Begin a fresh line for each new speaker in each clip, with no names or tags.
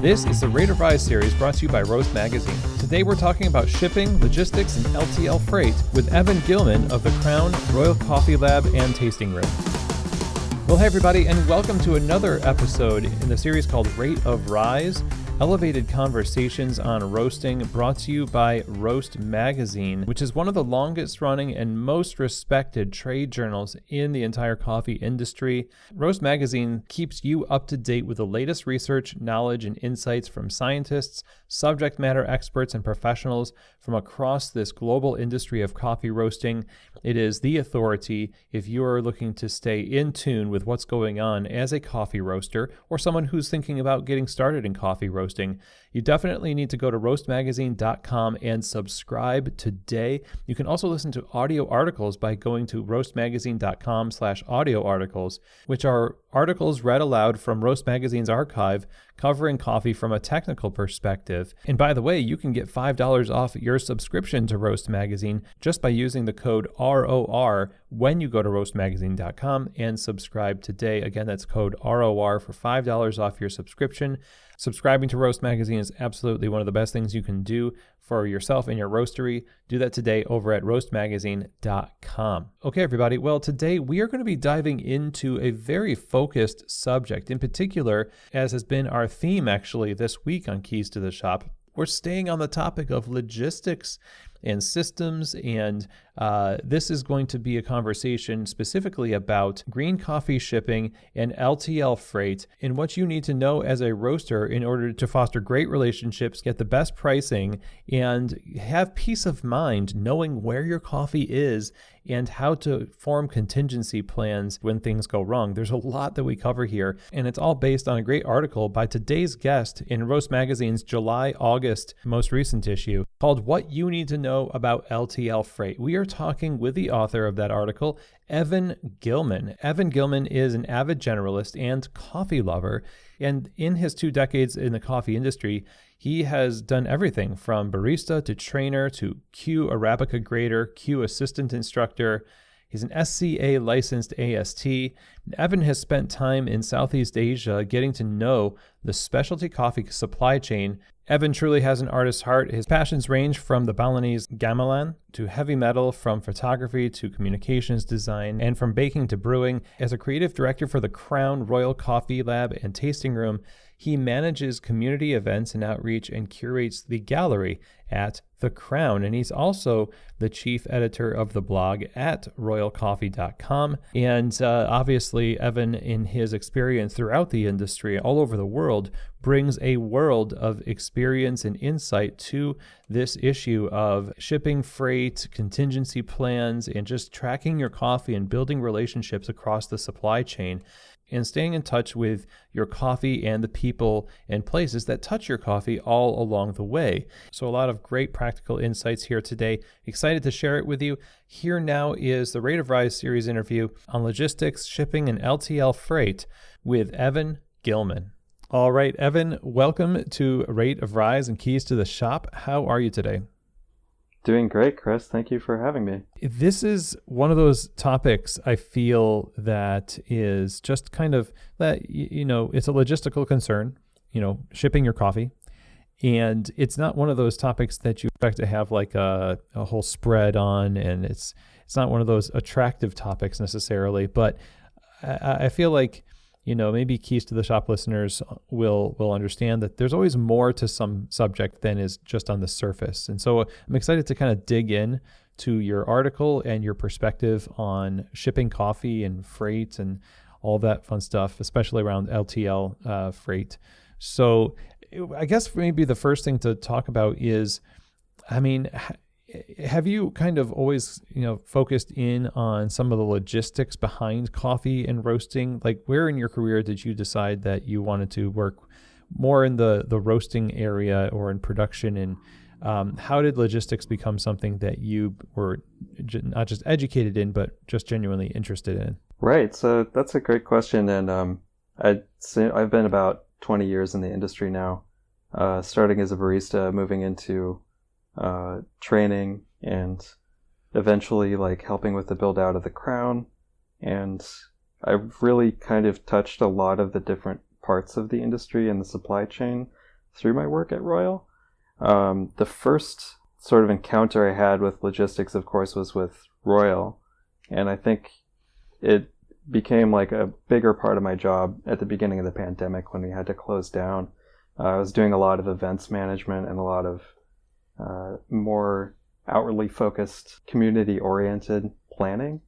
This is the Rate of Rise series brought to you by Roast Magazine. Today we're talking about shipping, logistics, and LTL freight with Evan Gilman of the Crown, Royal Coffee Lab, and Tasting Room. Well, hey everybody, and welcome to another episode in the series called Rate of Rise, elevated conversations on roasting, brought to you by Roast Magazine, which is one of the longest running and most respected trade journals in the entire coffee industry. Roast Magazine keeps you up to date with the latest research, knowledge, and insights from scientists, subject matter experts, and professionals from across this global industry of coffee roasting. It is the authority if you are looking to stay in tune with what's going on as a coffee roaster or someone who's thinking about getting started in coffee roasting. You definitely need to go to roastmagazine.com and subscribe today. You can also listen to audio articles by going to roastmagazine.com/audio articles, which are articles read aloud from Roast Magazine's archive covering coffee from a technical perspective. And by the way, you can get $5 off your subscription to Roast Magazine just by using the code ROR when you go to roastmagazine.com and subscribe today. Again, that's code ROR for $5 off your subscription. Subscribing to Roast Magazine is absolutely one of the best things you can do for yourself and your roastery. Do that today over at roastmagazine.com. Okay, everybody. Well, today we are going to be diving into a very focused subject. In particular, as has been our theme actually this week on Keys to the Shop, we're staying on the topic of logistics and systems, and this is going to be a conversation specifically about green coffee shipping and LTL freight and what you need to know as a roaster in order to foster great relationships, get the best pricing, and have peace of mind knowing where your coffee is and how to form contingency plans when things go wrong. There's a lot that we cover here, and it's all based on a great article by today's guest in Roast Magazine's July-August most recent issue called What You Need to Know About LTL Freight. We are talking with the author of that article, Evan Gilman. Evan Gilman is an avid generalist and coffee lover, and in his 2 decades in the coffee industry, he has done everything from barista to trainer to Q Arabica grader, Q assistant instructor. He's an SCA licensed AST. Evan has spent time in Southeast Asia getting to know the specialty coffee supply chain. Evan truly has an artist's heart. His passions range from the Balinese gamelan to heavy metal, from photography to communications design, and from baking to brewing. As a creative director for the Crown, Royal Coffee Lab, and Tasting Room, he manages community events and outreach and curates the gallery at the Crown. And he's also the chief editor of the blog at royalcoffee.com. And obviously, Evan, in his experience throughout the industry all over the world, brings a world of experience and insight to this issue of shipping, freight, contingency plans, and just tracking your coffee and building relationships across the supply chain, and staying in touch with your coffee and the people and places that touch your coffee all along the way. So a lot of great practical insights here today. Excited to share it with you. Here now is the Rate of Rise series interview on logistics, shipping, and LTL freight with Evan Gilman. All right, Evan, welcome to Rate of Rise and Keys to the Shop. How are you today?
Doing great, Chris. Thank you for having me.
This is one of those topics I feel that is just kind of that, it's a logistical concern, shipping your coffee. And it's not one of those topics that you expect to have like a whole spread on. And it's not one of those attractive topics necessarily. But I feel like, maybe Keys to the Shop listeners will understand that there's always more to some subject than is just on the surface. And so I'm excited to kind of dig in to your article and your perspective on shipping coffee and freight and all that fun stuff, especially around LTL freight. So I guess maybe the first thing to talk about is, have you kind of always, focused in on some of the logistics behind coffee and roasting? Like, where in your career did you decide that you wanted to work more in the roasting area or in production? And how did logistics become something that you were not just educated in, but just genuinely interested in?
Right. So that's a great question. And I've been about 20 years in the industry now, starting as a barista, moving into training, and eventually helping with the build out of the Crown. And I've really kind of touched a lot of the different parts of the industry and the supply chain. through my work at Royal. The first sort of encounter I had with logistics, of course, was with Royal. And I think it became like a bigger part of my job at the beginning of the pandemic when we had to close down. I was doing a lot of events management and a lot of more outwardly focused, community-oriented planning.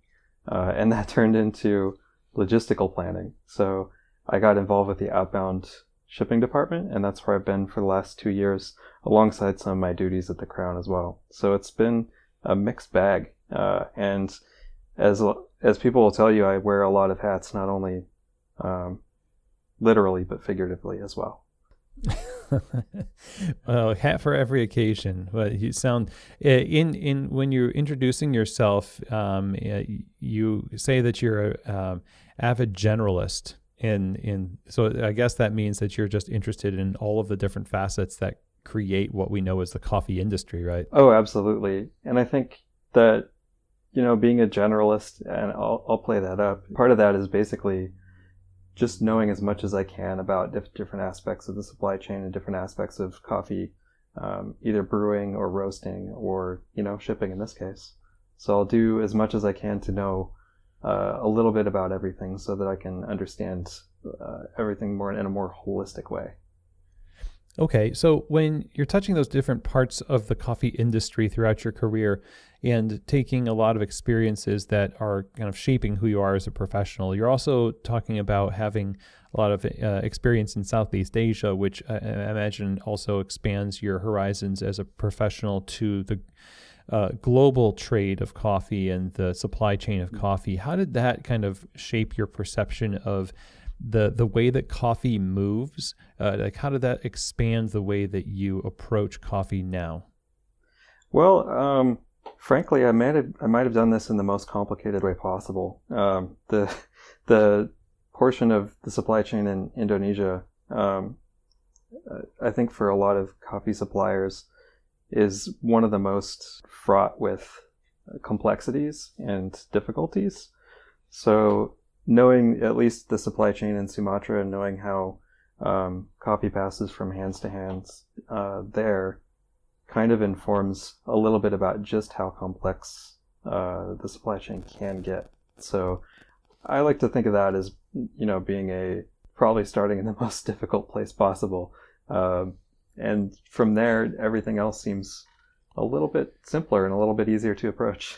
And that turned into logistical planning. So I got involved with the outbound shipping department, and that's where I've been for the last 2 years, alongside some of my duties at the Crown as well. So it's been a mixed bag. And as people will tell you, I wear a lot of hats, not only literally, but figuratively as well.
Well, hat for every occasion. But you sound in when you're introducing yourself, you say that you're a avid generalist. So I guess that means that you're just interested in all of the different facets that create what we know as the coffee industry, right?
Oh, absolutely. And I think that, being a generalist, and I'll play that up, part of that is basically just knowing as much as I can about different aspects of the supply chain and different aspects of coffee, either brewing or roasting or, shipping in this case. So I'll do as much as I can to know a little bit about everything so that I can understand everything more in a more holistic way.
Okay, so when you're touching those different parts of the coffee industry throughout your career and taking a lot of experiences that are kind of shaping who you are as a professional, you're also talking about having a lot of experience in Southeast Asia, which I imagine also expands your horizons as a professional to the global trade of coffee and the supply chain of coffee. How did that kind of shape your perception of the way that coffee moves? Like, how did that expand the way that you approach coffee now?
Well, frankly, I might have done this in the most complicated way possible. The portion of the supply chain in Indonesia, I think for a lot of coffee suppliers, is one of the most fraught with complexities and difficulties. So knowing at least the supply chain in Sumatra and knowing how coffee passes from hands to hands there kind of informs a little bit about just how complex the supply chain can get. So I like to think of that as, being probably starting in the most difficult place possible. And from there, everything else seems a little bit simpler and a little bit easier to approach.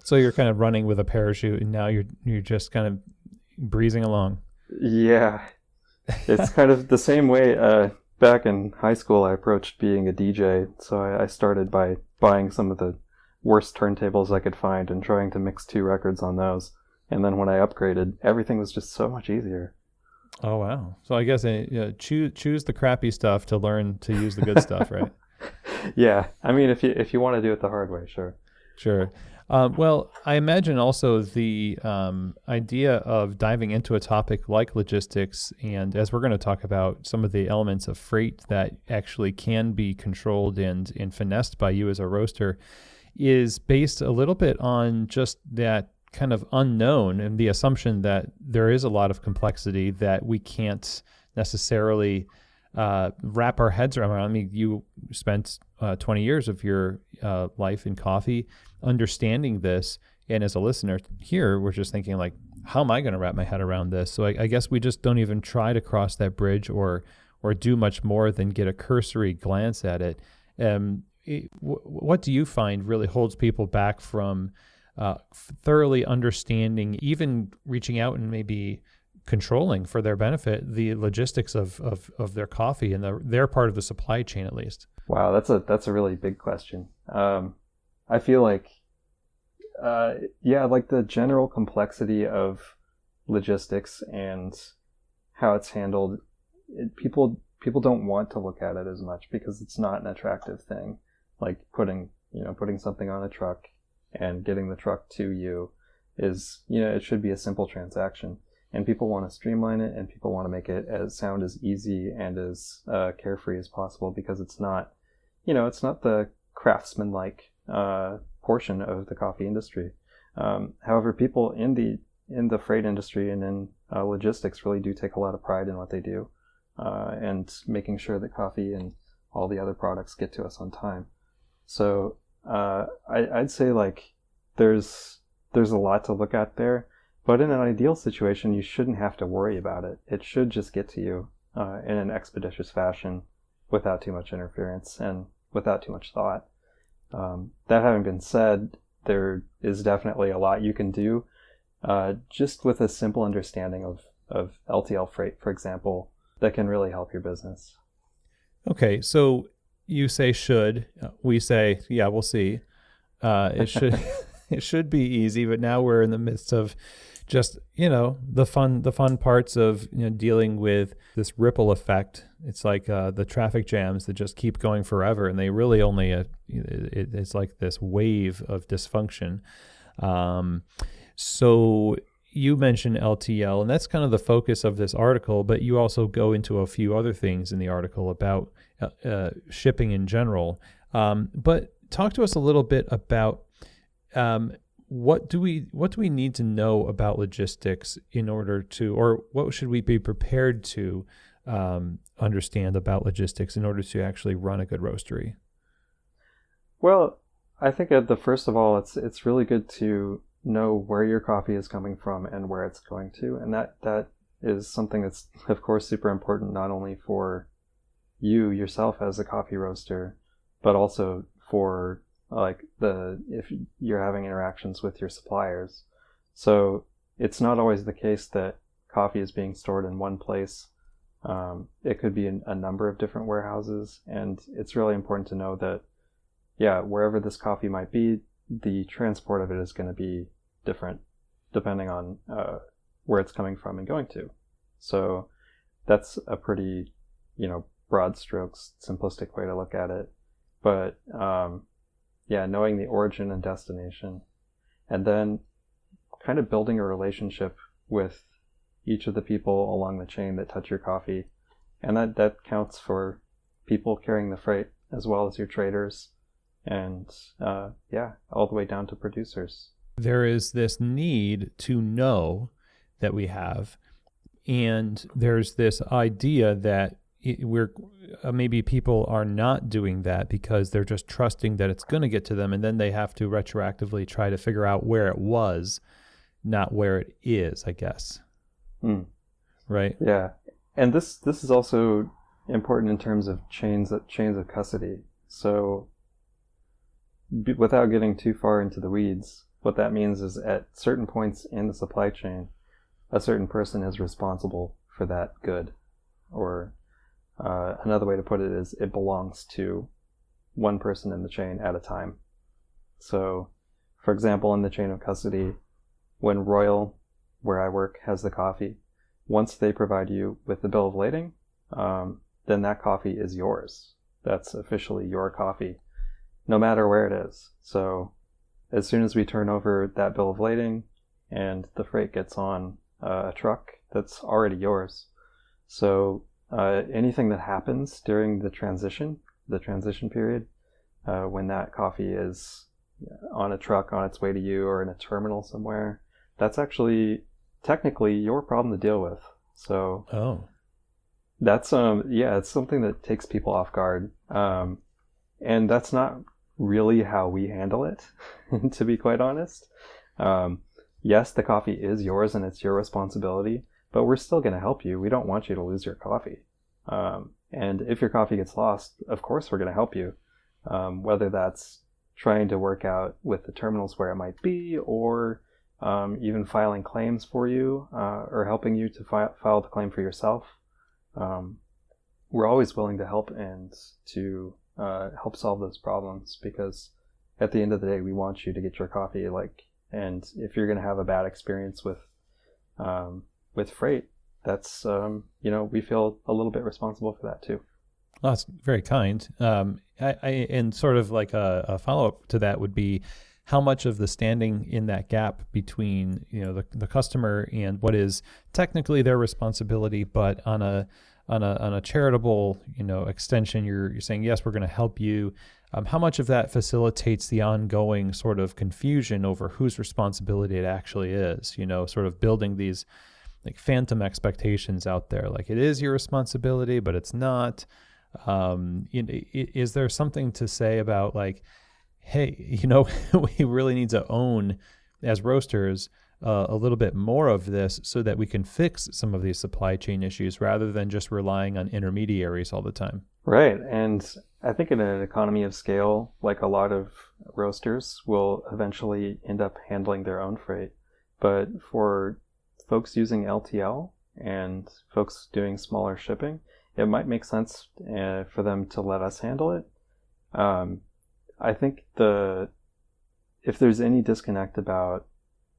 So you're kind of running with a parachute, and now you're just kind of breezing along.
Yeah, it's kind of the same way. Back in high school, I approached being a DJ. So I started by buying some of the worst turntables I could find and trying to mix 2 records on those. And then when I upgraded, everything was just so much easier.
Oh, wow. So I guess choose the crappy stuff to learn to use the good stuff, right?
Yeah. I mean, if you want to do it the hard way, sure.
Sure. Well, I imagine also the idea of diving into a topic like logistics, and as we're going to talk about some of the elements of freight that actually can be controlled and finessed by you as a roaster, is based a little bit on just that kind of unknown and the assumption that there is a lot of complexity that we can't necessarily wrap our heads around. I mean, you spent 20 years of your life in coffee understanding this, and as a listener here, we're just thinking like, how am I going to wrap my head around this? So I guess we just don't even try to cross that bridge or do much more than get a cursory glance at it. What do you find really holds people back from thoroughly understanding, even reaching out and maybe controlling for their benefit the logistics of their coffee and their part of the supply chain, at least?
Wow, that's a really big question. I feel like, like the general complexity of logistics and how it's handled, people don't want to look at it as much because it's not an attractive thing. Like putting something on a truck and getting the truck to you is, it should be a simple transaction. And people want to streamline it, and people want to make it sound as easy and as carefree as possible, because it's not the craftsman-like portion of the coffee industry. However, people in the freight industry and in logistics really do take a lot of pride in what they do. and making sure that coffee and all the other products get to us on time. So I'd say like there's a lot to look at there, but in an ideal situation, you shouldn't have to worry about it. It should just get to you in an expeditious fashion without too much interference and without too much thought. That having been said, there is definitely a lot you can do just with a simple understanding of LTL freight, for example, that can really help your business.
Okay, so you say should. We say, yeah, we'll see. It should it should be easy, but now we're in the midst of just, the fun parts of dealing with this ripple effect. It's like the traffic jams that just keep going forever, and they really only it's like this wave of dysfunction. So you mentioned LTL, and that's kind of the focus of this article, but you also go into a few other things in the article about shipping in general. But talk to us a little bit about what do we need to know about logistics in order to, or what should we be prepared to understand about logistics in order to actually run a good roastery?
Well, I think first of all, it's really good to know where your coffee is coming from and where it's going to, and that is something that's of course super important, not only for you yourself as a coffee roaster, but also for if you're having interactions with your suppliers. So it's not always the case that coffee is being stored in one place. It could be in a number of different warehouses, and it's really important to know that, wherever this coffee might be, the transport of it is going to be different depending on where it's coming from and going to. So that's a pretty, broad strokes, simplistic way to look at it. But knowing the origin and destination, and then kind of building a relationship with each of the people along the chain that touch your coffee. And that counts for people carrying the freight as well as your traders, and all the way down to producers.
There is this need to know that we have, and there's this idea that maybe people are not doing that because they're just trusting that it's going to get to them, and then they have to retroactively try to figure out where it was, not where it is, I guess. Right?
Yeah. And this is also important in terms of chains of custody. So without getting too far into the weeds, what that means is at certain points in the supply chain, a certain person is responsible for that good. Or another way to put it is it belongs to one person in the chain at a time. So, for example, in the chain of custody, when Royal, where I work, has the coffee, once they provide you with the bill of lading, then that coffee is yours. That's officially your coffee, no matter where it is. So as soon as we turn over that bill of lading and the freight gets on a truck, that's already yours. So anything that happens during the transition period, when that coffee is on a truck on its way to you or in a terminal somewhere, that's actually technically your problem to deal with. So that's it's something that takes people off guard, and that's not really how we handle it, to be quite honest. Yes, the coffee is yours and it's your responsibility, but we're still going to help you. We don't want you to lose your coffee. And if your coffee gets lost, of course we're going to help you, whether that's trying to work out with the terminals where it might be, or even filing claims for you, or helping you to file the claim for yourself. We're always willing to help and to help solve those problems, because at the end of the day, we want you to get your coffee. And if you're going to have a bad experience with freight, that's we feel a little bit responsible for that too.
Well, that's very kind. And sort of like a follow-up to that would be, how much of the standing in that gap between the customer and what is technically their responsibility, but on a charitable extension, you're saying, yes, we're going to help you. How much of that facilitates the ongoing sort of confusion over whose responsibility it actually is? Sort of building these like phantom expectations out there, like it is your responsibility, but it's not. Is there something to say about like, hey, we really need to own as roasters a little bit more of this so that we can fix some of these supply chain issues rather than just relying on intermediaries all the time?
Right. And I think in an economy of scale, like a lot of roasters will eventually end up handling their own freight. But for folks using LTL and folks doing smaller shipping, it might make sense for them to let us handle it. I think if there's any disconnect about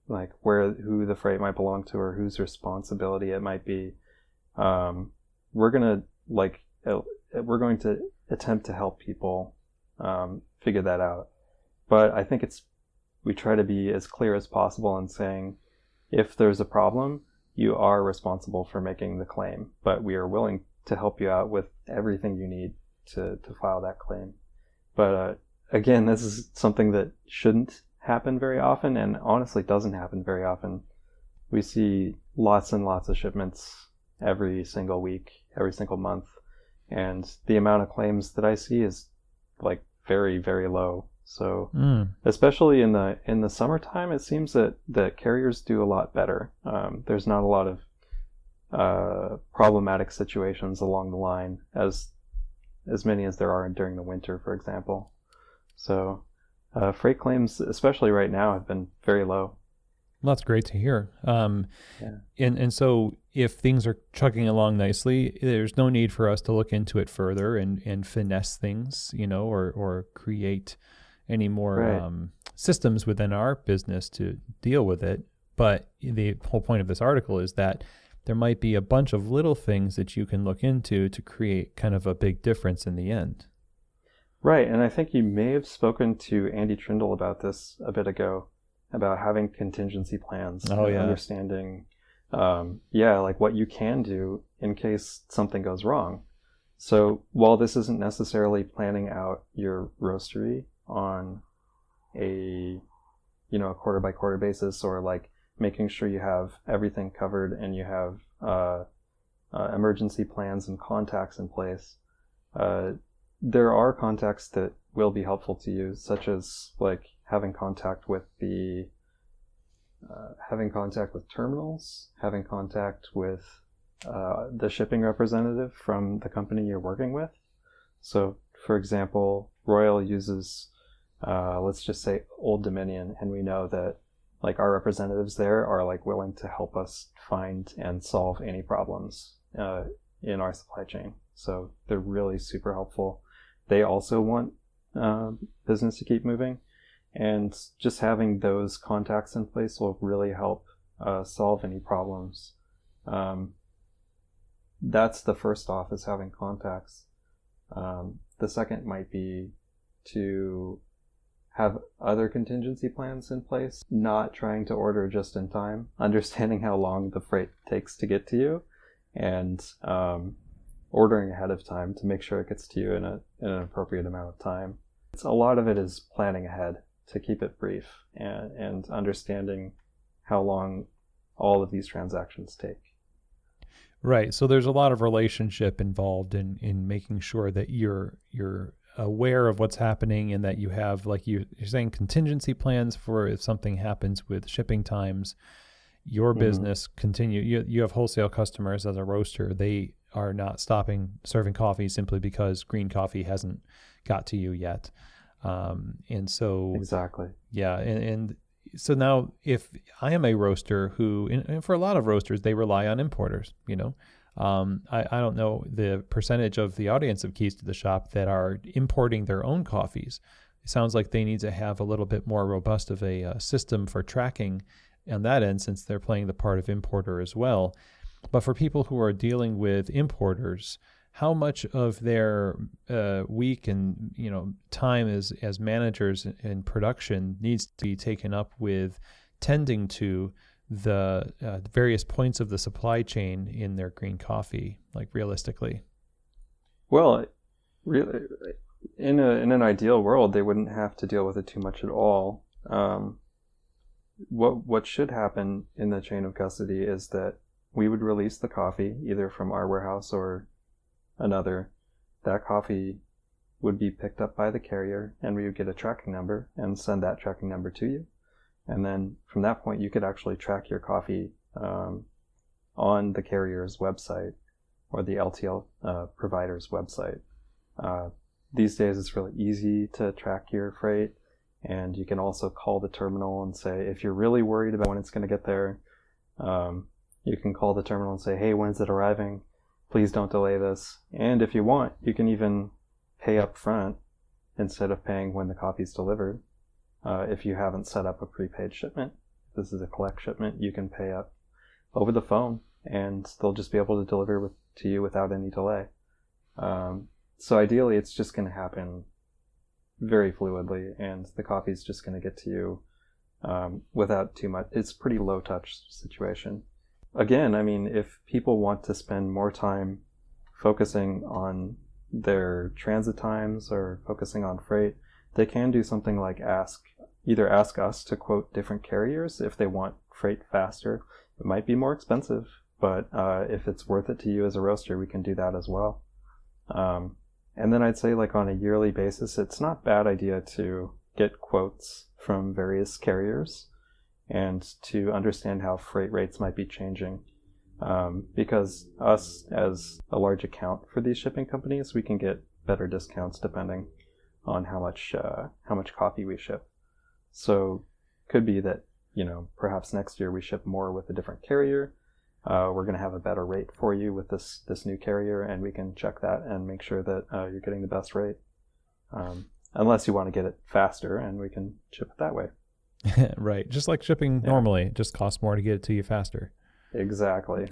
like who the freight might belong to or whose responsibility it might be, we're going to attempt to help people figure that out. But I think we try to be as clear as possible in saying, if there's a problem, you are responsible for making the claim, but we are willing to help you out with everything you need to file that claim. But again, this is something that shouldn't happen very often, and honestly doesn't happen very often. We see lots and lots of shipments every single week, every single month, and the amount of claims that I see is like very, very low. So especially in the summertime, it seems that carriers do a lot better. There's not a lot of problematic situations along the line as many as there are during the winter, for example. So freight claims, especially right now, have been very low.
Well, that's great to hear. And so if things are chugging along nicely, there's no need for us to look into it further and finesse things, or create any more systems within our business to deal with it. But the whole point of this article is that there might be a bunch of little things that you can look into to create kind of a big difference in the end.
Right, and I think you may have spoken to Andi Trindle about this a bit ago, about having contingency plans and understanding, like what you can do in case something goes wrong. So while this isn't necessarily planning out your roastery on a quarter by quarter basis, or like making sure you have everything covered and you have emergency plans and contacts in place, there are contacts that will be helpful to you, such as like having contact with terminals, having contact with the shipping representative from the company you're working with. So, for example, Royal uses, let's just say, Old Dominion, and we know that like our representatives there are like willing to help us find and solve any problems in our supply chain. So they're really super helpful. They also want business to keep moving, and just having those contacts in place will really help solve any problems. That's the first off, is having contacts. The second might be to have other contingency plans in place, not trying to order just in time, understanding how long the freight takes to get to you, and ordering ahead of time to make sure it gets to you in an appropriate amount of time. A lot of it is planning ahead to keep it brief, and understanding how long all of these transactions take.
Right. So there's a lot of relationship involved in making sure that you're aware of what's happening, and that you have, like you're saying, contingency plans for if something happens with shipping times. Your business continue. You have wholesale customers as a roaster. They are not stopping serving coffee simply because green coffee hasn't got to you yet. And so
exactly.
Yeah. And so now if I am a roaster who, and for a lot of roasters, they rely on importers, I don't know the percentage of the audience of Keys to the Shop that are importing their own coffees. It sounds like they need to have a little bit more robust of a system for tracking on that end, since they're playing the part of importer as well. But for people who are dealing with importers, how much of their week and time as managers in production needs to be taken up with tending to the various points of the supply chain in their green coffee, like realistically?
Well, really, in an ideal world, they wouldn't have to deal with it too much at all. What should happen in the chain of custody is that we would release the coffee either from our warehouse or another. That coffee would be picked up by the carrier, and we would get a tracking number and send that tracking number to you. And then from that point, you could actually track your coffee on the carrier's website or the LTL provider's website. These days, it's really easy to track your freight, and you can also call the terminal and say, if you're really worried about when it's going to get there, you can call the terminal and say, hey, when's it arriving? Please don't delay this. And if you want, you can even pay up front instead of paying when the coffee's delivered. If you haven't set up a prepaid shipment, if this is a collect shipment, you can pay up over the phone, and they'll just be able to deliver to you without any delay. So ideally, it's just going to happen very fluidly, and the coffee's just going to get to you without too much. It's a pretty low touch situation. Again, I mean, if people want to spend more time focusing on their transit times or focusing on freight, they can do something like either ask us to quote different carriers if they want freight faster. It might be more expensive, but if it's worth it to you as a roaster, we can do that as well. And then I'd say, like, on a yearly basis, it's not a bad idea to get quotes from various carriers and to understand how freight rates might be changing. Because us, as a large account for these shipping companies, we can get better discounts depending on how much coffee we ship. So could be that, perhaps next year we ship more with a different carrier. We're going to have a better rate for you with this new carrier, and we can check that and make sure that you're getting the best rate. Unless you want to get it faster, and we can ship it that way.
Right. Just like shipping normally, it just costs more to get it to you faster.
Exactly.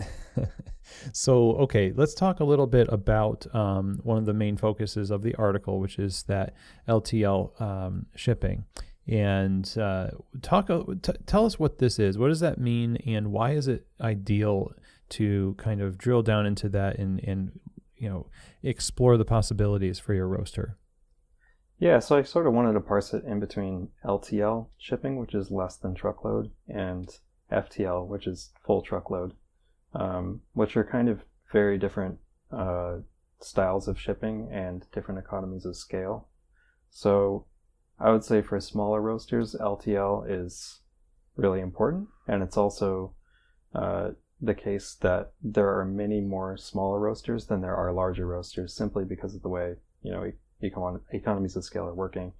So, okay, let's talk a little bit about one of the main focuses of the article, which is that LTL shipping. And tell us what this is. What does that mean, and why is it ideal to kind of drill down into that and explore the possibilities for your roaster?
Yeah, so I sort of wanted to parse it in between LTL shipping, which is less than truckload, and FTL, which is full truckload, which are kind of very different styles of shipping and different economies of scale. So I would say for smaller roasters, LTL is really important, and it's also the case that there are many more smaller roasters than there are larger roasters, simply because of the way economies of scale are working.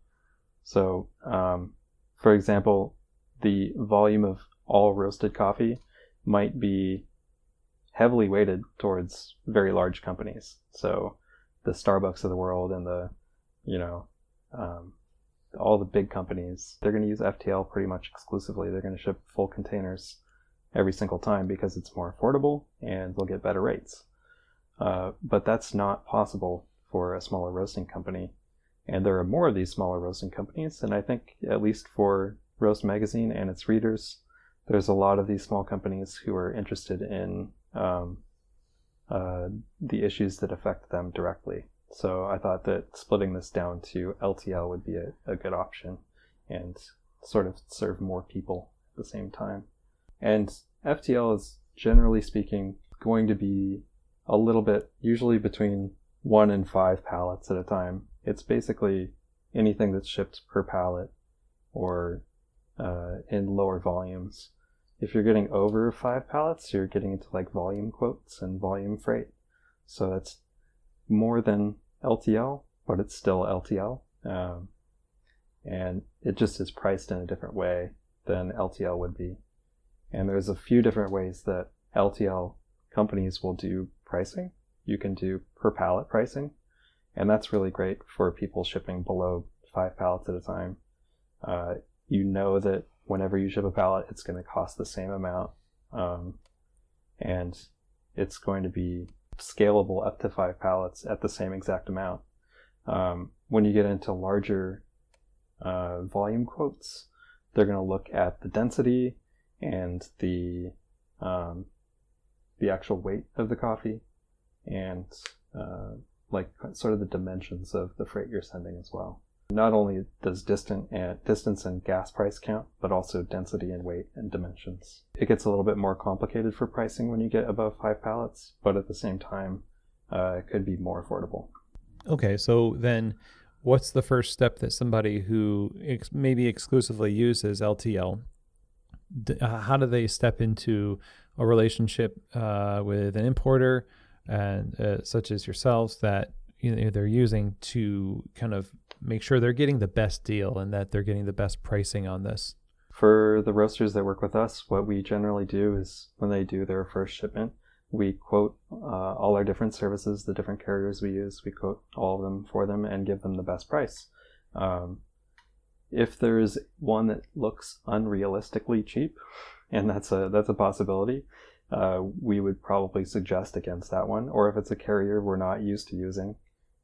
So, for example, the volume of all roasted coffee might be heavily weighted towards very large companies. So the Starbucks of the world and all the big companies, they're going to use FTL pretty much exclusively. They're going to ship full containers every single time because it's more affordable and they'll get better rates. But that's not possible for a smaller roasting company. And there are more of these smaller roasting companies. And I think, at least for Roast Magazine and its readers, there's a lot of these small companies who are interested in the issues that affect them directly. So I thought that splitting this down to LTL would be a good option and sort of serve more people at the same time. And FTL is, generally speaking, going to be a little bit, usually between 1 and 5 pallets at a time. It's basically anything that's shipped per pallet or in lower volumes. If you're getting over 5 pallets, you're getting into like volume quotes and volume freight. So that's more than LTL, but it's still LTL. And it just is priced in a different way than LTL would be. And there's a few different ways that LTL companies will do pricing. You can do per pallet pricing, and that's really great for people shipping below 5 pallets at a time. You know that whenever you ship a pallet, it's going to cost the same amount, and it's going to be scalable up to 5 pallets at the same exact amount. When you get into larger volume quotes, they're going to look at the density and the actual weight of the coffee and like sort of the dimensions of the freight you're sending as well. Not only does distance and gas price count, but also density and weight and dimensions. It gets a little bit more complicated for pricing when you get above 5 pallets, but at the same time, it could be more affordable.
Okay, so then what's the first step that somebody who maybe exclusively uses LTL, how do they step into a relationship with an importer and such as yourselves that they're using to kind of make sure they're getting the best deal and that they're getting the best pricing on this?
For the roasters that work with us, what we generally do is when they do their first shipment, we quote all our different services, the different carriers we use. We quote all of them for them and give them the best price. If there's one that looks unrealistically cheap, and that's a possibility, we would probably suggest against that one. Or if it's a carrier we're not used to using,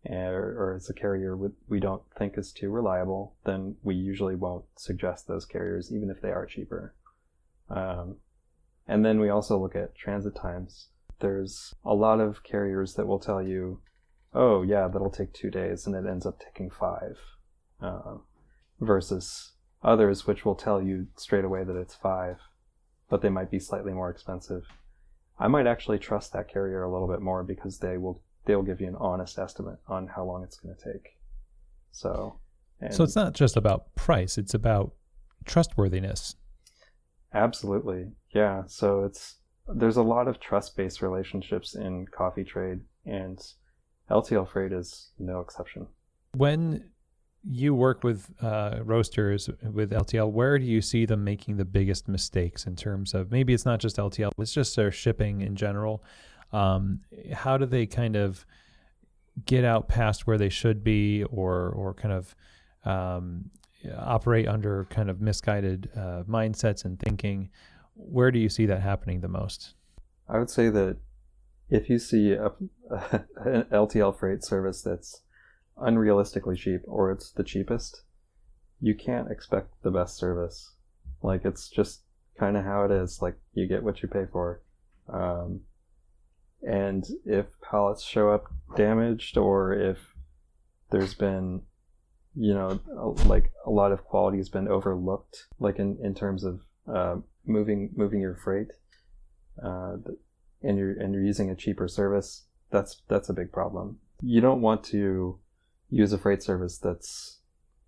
or it's a carrier we don't think is too reliable, then we usually won't suggest those carriers, even if they are cheaper. And then we also look at transit times. There's a lot of carriers that will tell you, oh yeah, that'll take 2 days, and it ends up taking 5. Versus others which will tell you straight away that it's 5, but they might be slightly more expensive. I might actually trust that carrier a little bit more because they'll give you an honest estimate on how long it's going to take. So
it's not just about price, it's about trustworthiness.
Absolutely. Yeah. So there's a lot of trust-based relationships in coffee trade, and LTL freight is no exception.
When you work with roasters with LTL, where do you see them making the biggest mistakes in terms of, maybe it's not just LTL, it's just their shipping in general? How do they kind of get out past where they should be, or kind of operate under kind of misguided mindsets and thinking? Where do you see that happening the most?
I would say that if you see an LTL freight service that's unrealistically cheap, or it's the cheapest, you can't expect the best service. Like, it's just kind of how it is. Like, you get what you pay for. And if pallets show up damaged, or if there's been, like a lot of quality has been overlooked, like in terms of moving your freight, and you're using a cheaper service, that's a big problem. You don't want to use a freight service that's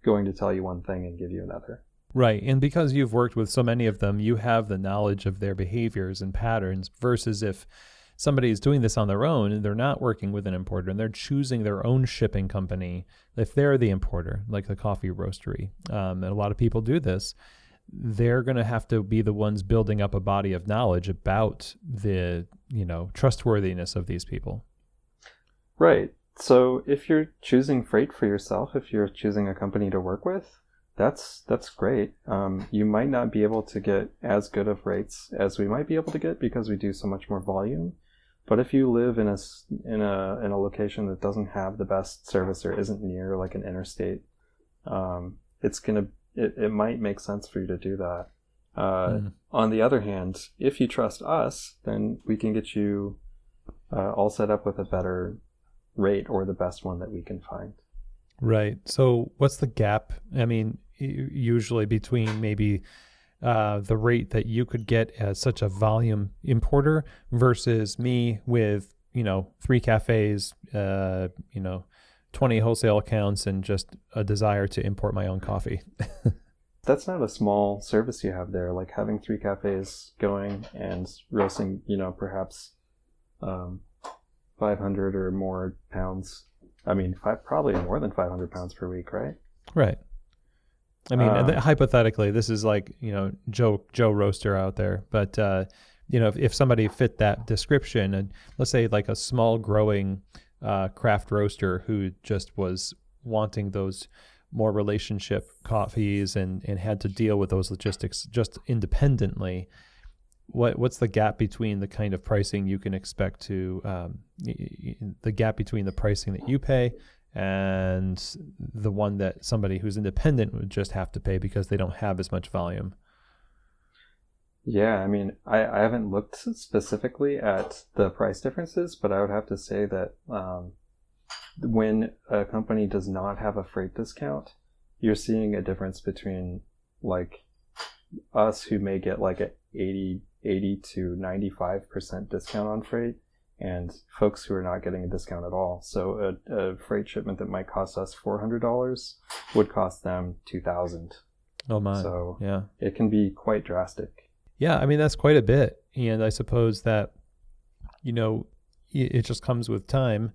going to tell you one thing and give you another.
Right. And because you've worked with so many of them, you have the knowledge of their behaviors and patterns, versus if somebody is doing this on their own and they're not working with an importer and they're choosing their own shipping company, if they're the importer, like the coffee roastery, and a lot of people do this, they're going to have to be the ones building up a body of knowledge about the, trustworthiness of these people.
Right. So if you're choosing freight for yourself, if you're choosing a company to work with, that's great. You might not be able to get as good of rates as we might be able to get because we do so much more volume. But if you live in a location that doesn't have the best service or isn't near like an interstate, it might make sense for you to do that. On the other hand, if you trust us, then we can get you all set up with a better rate, or the best one that we can find.
Right. So what's the gap? I mean, usually between maybe the rate that you could get as such a volume importer versus me with, 3 cafes, 20 wholesale accounts, and just a desire to import my own coffee.
That's not a small service you have there. Like having 3 cafes going and roasting, perhaps 500 or more pounds. I mean, probably more than 500 pounds per week, right?
Right. I mean, hypothetically, this is like, Joe Roaster out there. But, if somebody fit that description, and let's say like a small growing craft roaster who just was wanting those more relationship coffees and had to deal with those logistics just independently, what's the gap between the kind of pricing you can expect to, the gap between the pricing that you pay and the one that somebody who's independent would just have to pay because they don't have as much volume?
Yeah, I mean, I haven't looked specifically at the price differences, but I would have to say that when a company does not have a freight discount, you're seeing a difference between like us who may get like a 80 to 95% discount on freight, and folks who are not getting a discount at all. So a freight shipment that might cost us $400 would cost them $2,000.
Oh my.
So
yeah,
it can be quite drastic.
Yeah, I mean, that's quite a bit. And I suppose that, it just comes with time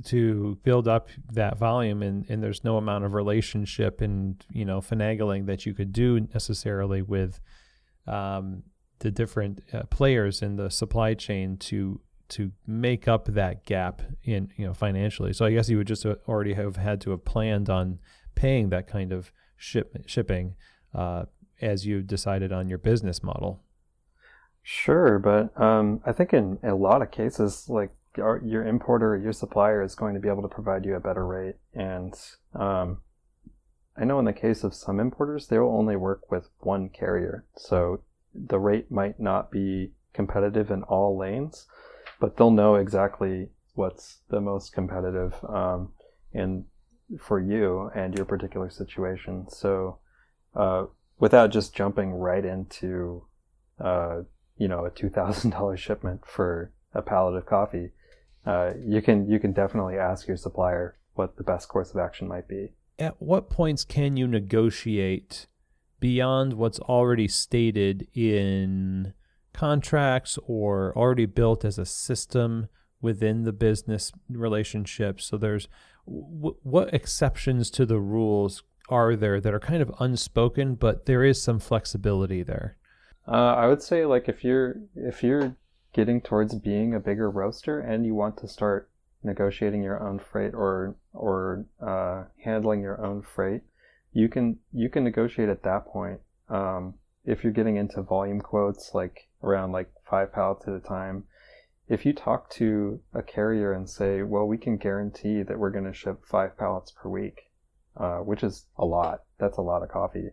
to build up that volume, and there's no amount of relationship and, finagling that you could do necessarily with the different players in the supply chain to make up that gap in, financially. So I guess you would just already have had to have planned on paying that kind of shipping as you decided on your business model.
Sure, but I think in a lot of cases, like your importer or your supplier is going to be able to provide you a better rate. And I know in the case of some importers, they will only work with one carrier. So the rate might not be competitive in all lanes, but they'll know exactly what's the most competitive for you and your particular situation. So without just jumping right into a $2,000 shipment for a pallet of coffee, you can definitely ask your supplier what the best course of action might be.
At what points can you negotiate beyond what's already stated in contracts or already built as a system within the business relationship? So there's what exceptions to the rules are there that are kind of unspoken, but there is some flexibility there?
I would say, like, if you're getting towards being a bigger roaster and you want to start negotiating your own freight or handling your own freight, you can negotiate at that point. If you're getting into volume quotes, like around like 5 pallets at a time, if you talk to a carrier and say, well, we can guarantee that we're going to ship 5 pallets per week, which is a lot. That's a lot of coffee.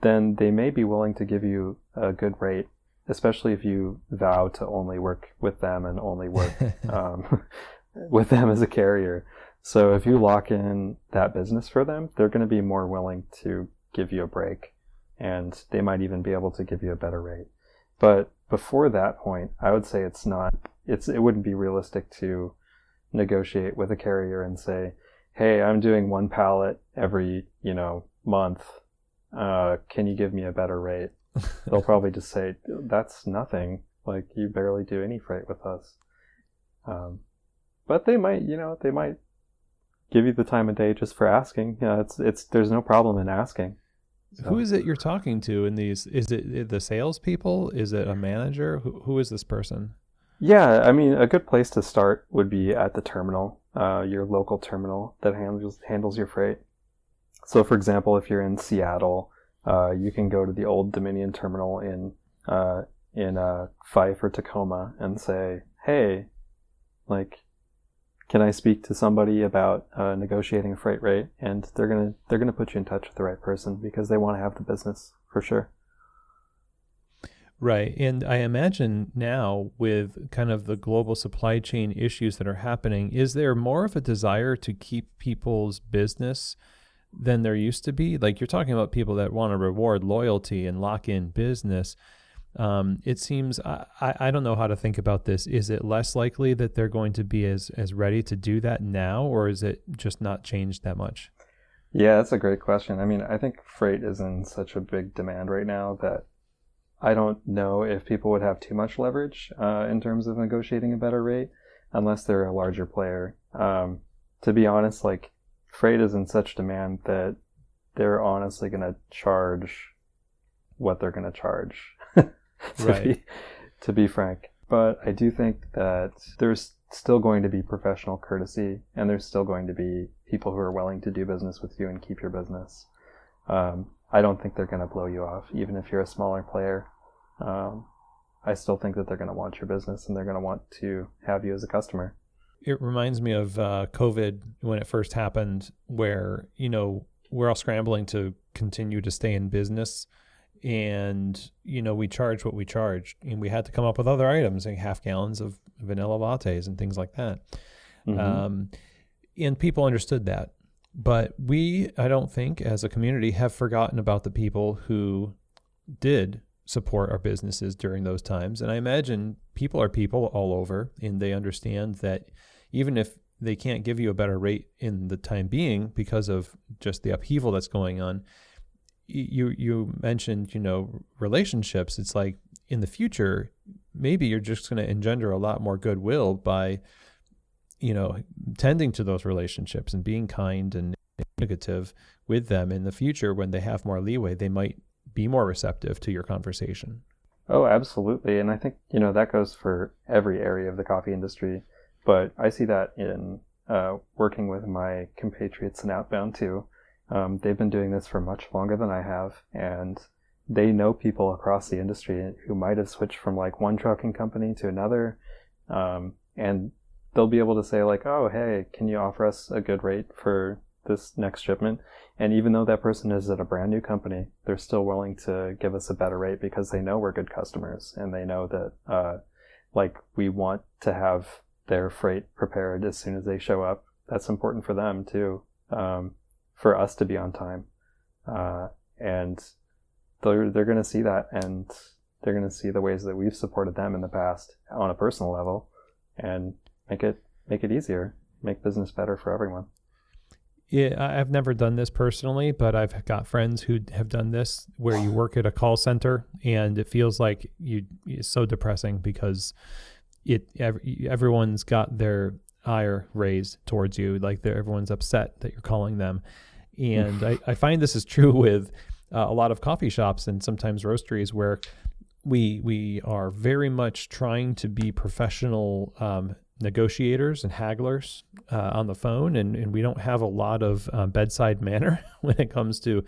Then they may be willing to give you a good rate, especially if you vow to only work with them and only work with them as a carrier. So if you lock in that business for them, they're going to be more willing to give you a break, and they might even be able to give you a better rate. But before that point, I would say it wouldn't be realistic to negotiate with a carrier and say, hey, I'm doing 1 pallet every, month. Can you give me a better rate? They'll probably just say, that's nothing. Like, you barely do any freight with us. But they might give you the time of day just for asking. There's no problem in asking. So.
Who is it you're talking to in these? Is it the salespeople? Is it a manager? Who is this person?
Yeah, I mean, a good place to start would be at the terminal, your local terminal that handles your freight. So, for example, if you're in Seattle, you can go to the old Dominion terminal in Fife or Tacoma and say, hey, like, can I speak to somebody about negotiating a freight rate? And they're gonna put you in touch with the right person because they want to have the business for sure.
Right. And I imagine now with kind of the global supply chain issues that are happening, is there more of a desire to keep people's business than there used to be? Like, you're talking about people that want to reward loyalty and lock in business. It seems, I don't know how to think about this. Is it less likely that they're going to be as ready to do that now, or is it just not changed that much?
Yeah, that's a great question. I mean, I think freight is in such a big demand right now that I don't know if people would have too much leverage in terms of negotiating a better rate unless they're a larger player. To be honest, like, freight is in such demand that they're honestly going to charge what they're going to charge, to be frank. But I do think that there's still going to be professional courtesy, and there's still going to be people who are willing to do business with you and keep your business. I don't think they're going to blow you off, even if you're a smaller player. I still think that they're going to want your business and they're going to want to have you as a customer.
It reminds me of COVID when it first happened, where, we're all scrambling to continue to stay in business. And, we charged what we charged, and we had to come up with other items, like half gallons of vanilla lattes and things like that. Mm-hmm. And people understood that. But I don't think, as a community, have forgotten about the people who did support our businesses during those times. And I imagine people are people all over, and they understand that even if they can't give you a better rate in the time being because of just the upheaval that's going on, you mentioned, relationships. It's like in the future, maybe you're just going to engender a lot more goodwill by, tending to those relationships and being kind and communicative with them. In the future, when they have more leeway, they might be more receptive to your conversation.
Oh, absolutely. And I think, that goes for every area of the coffee industry. But I see that in working with my compatriots in Outbound too. They've been doing this for much longer than I have, and they know people across the industry who might have switched from like one trucking company to another, and they'll be able to say like, oh, hey, can you offer us a good rate for this next shipment? And even though that person is at a brand new company, they're still willing to give us a better rate because they know we're good customers, and they know that we want to have their freight prepared as soon as they show up. That's important for them too. For us to be on time, and they're going to see that, and they're going to see the ways that we've supported them in the past on a personal level, and make it easier, make business better for everyone.
Yeah, I've never done this personally, but I've got friends who have done this, where you work at a call center, and it feels like it's so depressing because everyone's got their ire raised towards you, like everyone's upset that you're calling them. And I find this is true with a lot of coffee shops and sometimes roasteries, where we are very much trying to be professional negotiators and hagglers on the phone, and we don't have a lot of bedside manner when it comes to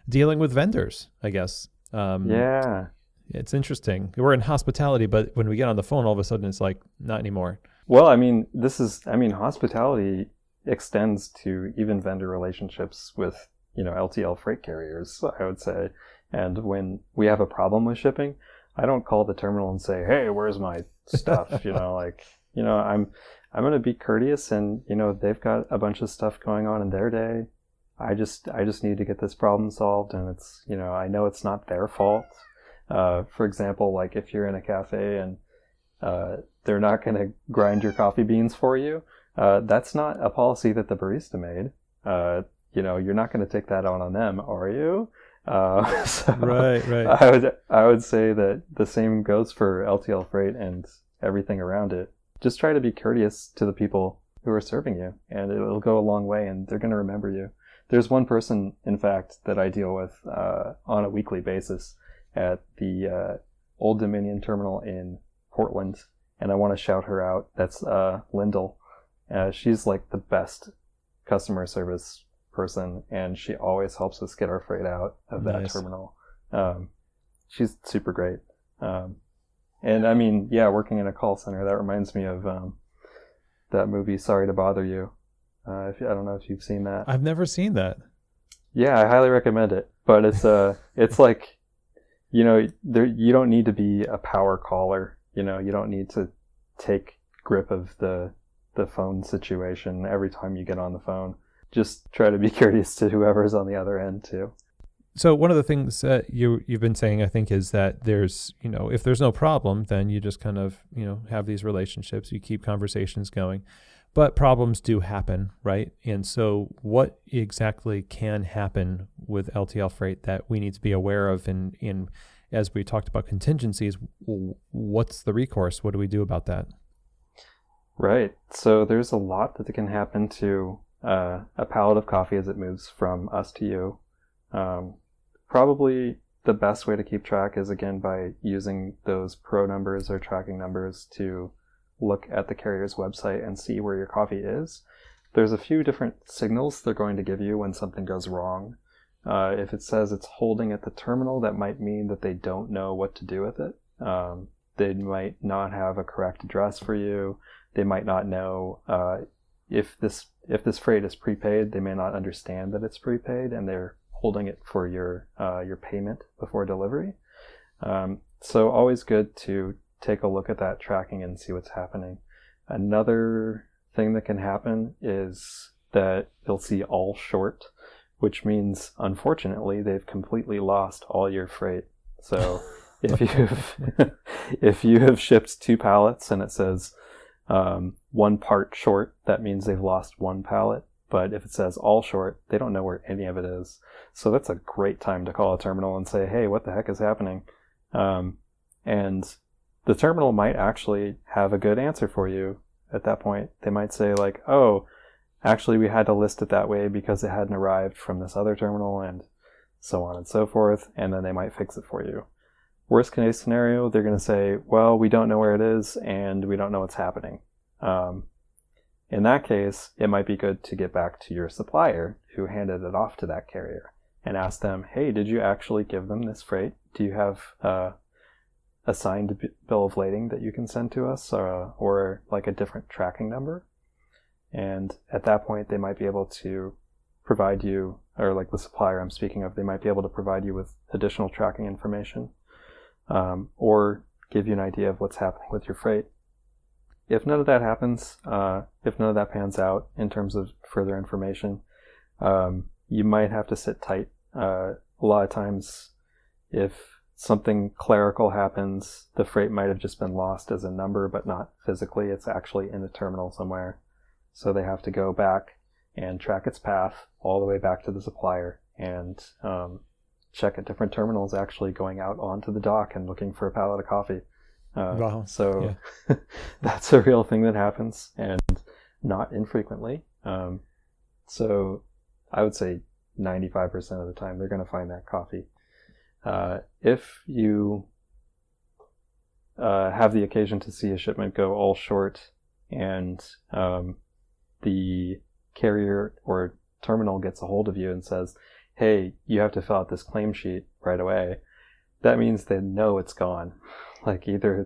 dealing with vendors, I guess.
Yeah.
It's interesting. We're in hospitality, but when we get on the phone, all of a sudden it's like, not anymore.
Well, hospitality extends to even vendor relationships with, LTL freight carriers, I would say. And when we have a problem with shipping, I don't call the terminal and say, hey, where's my stuff? I'm going to be courteous, and, they've got a bunch of stuff going on in their day. I just need to get this problem solved. And it's, I know it's not their fault. For example, like if you're in a cafe and they're not going to grind your coffee beans for you, that's not a policy that the barista made. You're not going to take that on them, are you?
Right.
I would say that the same goes for LTL freight and everything around it. Just try to be courteous to the people who are serving you, and it'll go a long way, and they're going to remember you. There's one person, in fact, that I deal with on a weekly basis at the Old Dominion terminal in Portland, and I want to shout her out. That's Ltl. She's like the best customer service person, and she always helps us get our freight out of that terminal. She's super great. And I mean, yeah, working in a call center, that reminds me of that movie Sorry to Bother You. I don't know if you've seen that.
I've never seen that.
Yeah, I highly recommend it. But it's like, you don't need to be a power caller. You don't need to take grip of the phone situation every time you get on the phone. Just try to be courteous to whoever's on the other end too.
So one of the things that you've been saying, I think, is that there's, if there's no problem, then you just kind of, have these relationships, you keep conversations going, but problems do happen, right? And so what exactly can happen with LTL freight that we need to be aware of? And as we talked about contingencies, what's the recourse? What do we do about that?
Right. So there's a lot that can happen to a pallet of coffee as it moves from us to you. Probably the best way to keep track is, again, by using those pro numbers or tracking numbers to look at the carrier's website and see where your coffee is. There's a few different signals they're going to give you when something goes wrong. If it says it's holding at the terminal, that might mean that they don't know what to do with it. They might not have a correct address for you. They might not know if this freight is prepaid. They may not understand that it's prepaid, and they're holding it for your payment before delivery. So always good to take a look at that tracking and see what's happening. Another thing that can happen is that you'll see all short, which means, unfortunately, they've completely lost all your freight. So if you have shipped 2 pallets and it says 1 part short, that means they've lost 1 pallet. But if it says all short, they don't know where any of it is. So that's a great time to call a terminal and say, hey, what the heck is happening? And the terminal might actually have a good answer for you at that point. They might say like, oh, actually we had to list it that way because it hadn't arrived from this other terminal, and so on and so forth. And then they might fix it for you. Worst case scenario, they're going to say, well, we don't know where it is and we don't know what's happening. In that case, it might be good to get back to your supplier who handed it off to that carrier and ask them, hey, did you actually give them this freight? Do you have a signed bill of lading that you can send to us, or like a different tracking number? And at that point, they might be able to provide you, or like the supplier I'm speaking of, they might be able to provide you with additional tracking information, or give you an idea of what's happening with your freight. If none of that happens, if none of that pans out in terms of further information, you might have to sit tight. A lot of times, if something clerical happens, the freight might have just been lost as a number, but not physically. It's actually in the terminal somewhere. So they have to go back and track its path all the way back to the supplier and check at different terminals actually going out onto the dock and looking for a pallet of coffee.
Wow.
So yeah. That's a real thing that happens, and not infrequently. So I would say 95% of the time they're going to find that coffee. If you have the occasion to see a shipment go all short and the carrier or terminal gets a hold of you and says, hey, you have to fill out this claim sheet right away, that means they know it's gone. Like either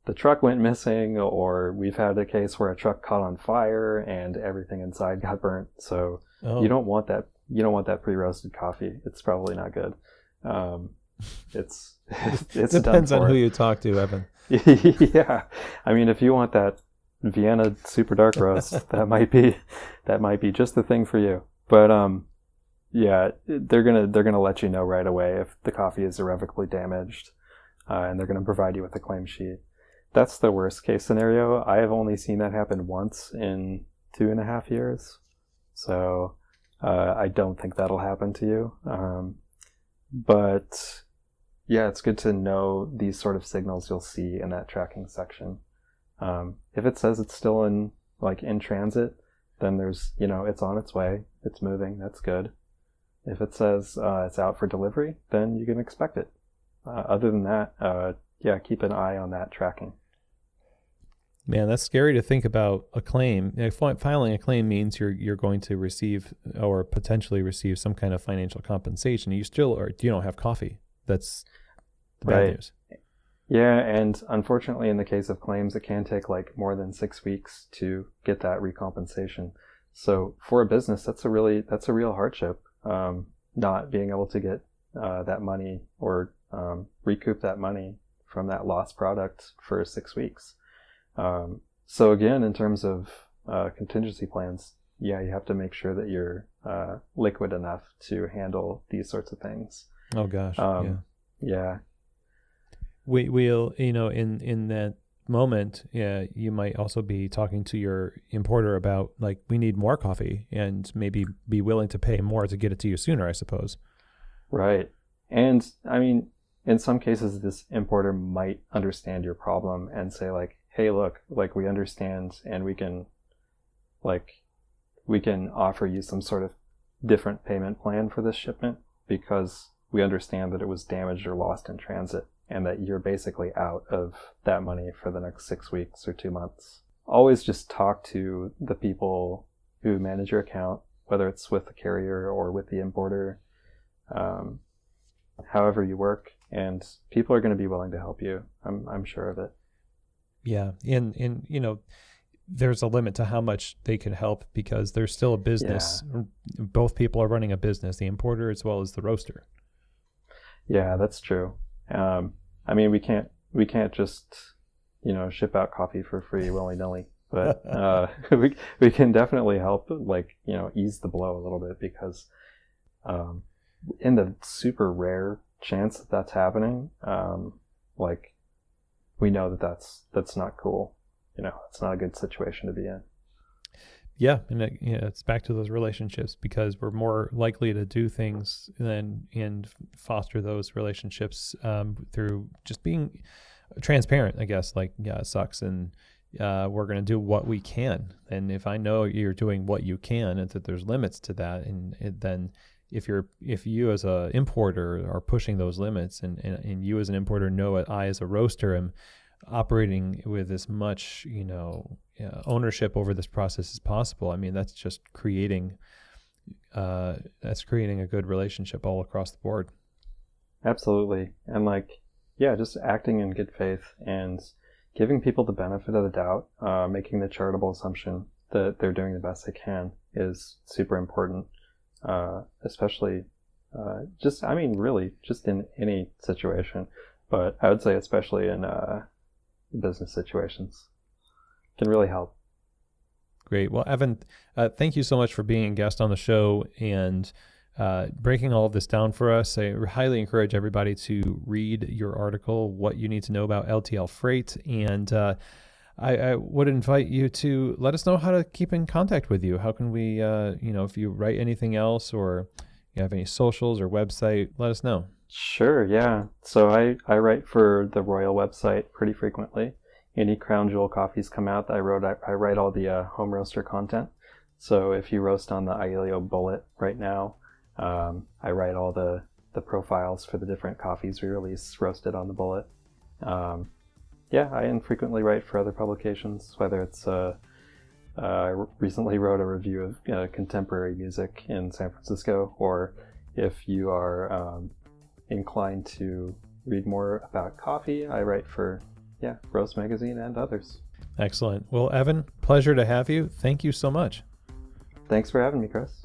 the truck went missing, or we've had a case where a truck caught on fire and everything inside got burnt. So you don't want that. You don't want that pre-roasted coffee. It's probably not good. It's
depends on who you talk to, Evan.
Yeah, I mean, if you want that Vienna super dark roast, that might be just the thing for you. But yeah, they're gonna let you know right away if the coffee is irrevocably damaged, and they're gonna provide you with a claim sheet. That's the worst case scenario. I have only seen that happen once in 2.5 years, so I don't think that'll happen to you. But yeah, it's good to know these sort of signals you'll see in that tracking section. If it says it's still in transit, then there's, it's on its way, it's moving, that's good. If it says it's out for delivery, then you can expect it. Other than that, yeah, keep an eye on that tracking.
Man, that's scary to think about a claim. Filing a claim means you're going to receive or potentially receive some kind of financial compensation. You don't have coffee. That's the bad news.
Yeah, and unfortunately, in the case of claims, it can take more than 6 weeks to get that recompensation. So for a business, that's a real hardship. Not being able to get that money or recoup that money from that lost product for 6 weeks. So again, in terms of contingency plans, yeah, you have to make sure that you're liquid enough to handle these sorts of things.
Oh gosh,
yeah.
We'll, in that moment, yeah, you might also be talking to your importer about we need more coffee, and maybe be willing to pay more to get it to you sooner, I suppose.
Right. And I mean, in some cases, this importer might understand your problem and say hey, look, we understand, and we can offer you some sort of different payment plan for this shipment because we understand that it was damaged or lost in transit and that you're basically out of that money for the next 6 weeks or 2 months. Always just talk to the people who manage your account, whether it's with the carrier or with the importer, however you work, and people are going to be willing to help you. I'm sure of it.
Yeah, and there's a limit to how much they can help because there's still a business. Yeah. Both people are running a business, the importer as well as the roaster.
Yeah, that's true. I mean, we can't just ship out coffee for free willy-nilly. but we can definitely help, like, ease the blow a little bit, because in the super rare chance that that's happening, like, we know that's not cool. It's not a good situation to be in.
Yeah, and it's back to those relationships, because we're more likely to do things and foster those relationships through just being transparent, I guess. Like, yeah, it sucks, and we're going to do what we can. And if I know you're doing what you can, and that there's limits to that, and then if you as a importer are pushing those limits, and you as an importer know it, I as a roaster am operating with as much ownership over this process as possible. I mean, that's just creating a good relationship all across the board.
Absolutely. And just acting in good faith and giving people the benefit of the doubt, making the charitable assumption that they're doing the best they can is super important, especially just in any situation, but I would say especially in business situations. Can really help.
Great. Well, Evan, thank you so much for being a guest on the show and breaking all of this down for us. I highly encourage everybody to read your article, What You Need to Know About LTL Freight. And I would invite you to let us know how to keep in contact with you. How can we, if you write anything else, or you have any socials or website, let us know.
Sure, yeah. So I write for the Royal website pretty frequently. Any Crown Jewel coffees come out, I write all the home roaster content. So if you roast on the Aiello Bullet right now, I write all the profiles for the different coffees we release roasted on the Bullet. I infrequently write for other publications, whether it's I recently wrote a review of contemporary music in San Francisco, or if you are inclined to read more about coffee, I write for Roast Magazine and others.
Excellent. Well, Evan, pleasure to have you. Thank you so much.
Thanks for having me, Chris.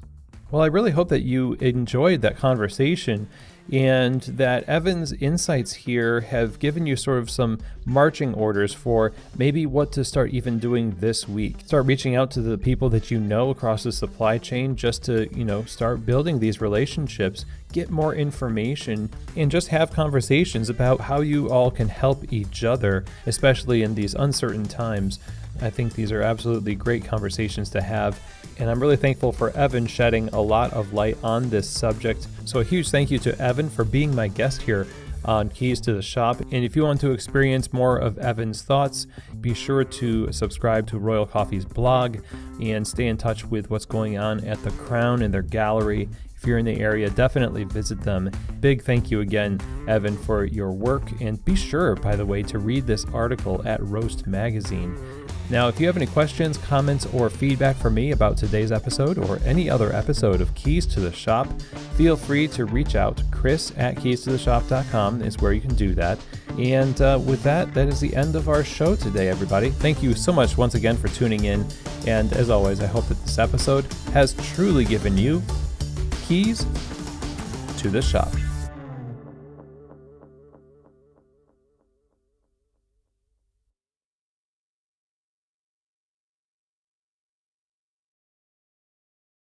Well, I really hope that you enjoyed that conversation, and that Evan's insights here have given you sort of some marching orders for maybe what to start even doing this week. Start reaching out to the people that you know across the supply chain, just to, start building these relationships, get more information, and just have conversations about how you all can help each other, especially in these uncertain times. I think these are absolutely great conversations to have, and I'm really thankful for Evan shedding a lot of light on this subject. So a huge thank you to Evan for being my guest here on Keys to the Shop. And if you want to experience more of Evan's thoughts, be sure to subscribe to Royal Coffee's blog and stay in touch with what's going on at the Crown and their gallery. If you're in the area, definitely visit them. Big thank you again, Evan, for your work. And be sure, by the way, to read this article at Roast Magazine. Now, if you have any questions, comments, or feedback for me about today's episode or any other episode of Keys to the Shop, feel free to reach out. Chris@keystotheshop.com is where you can do that. And with that is the end of our show today, everybody. Thank you so much once again for tuning in. And as always, I hope that this episode has truly given you keys to the shop.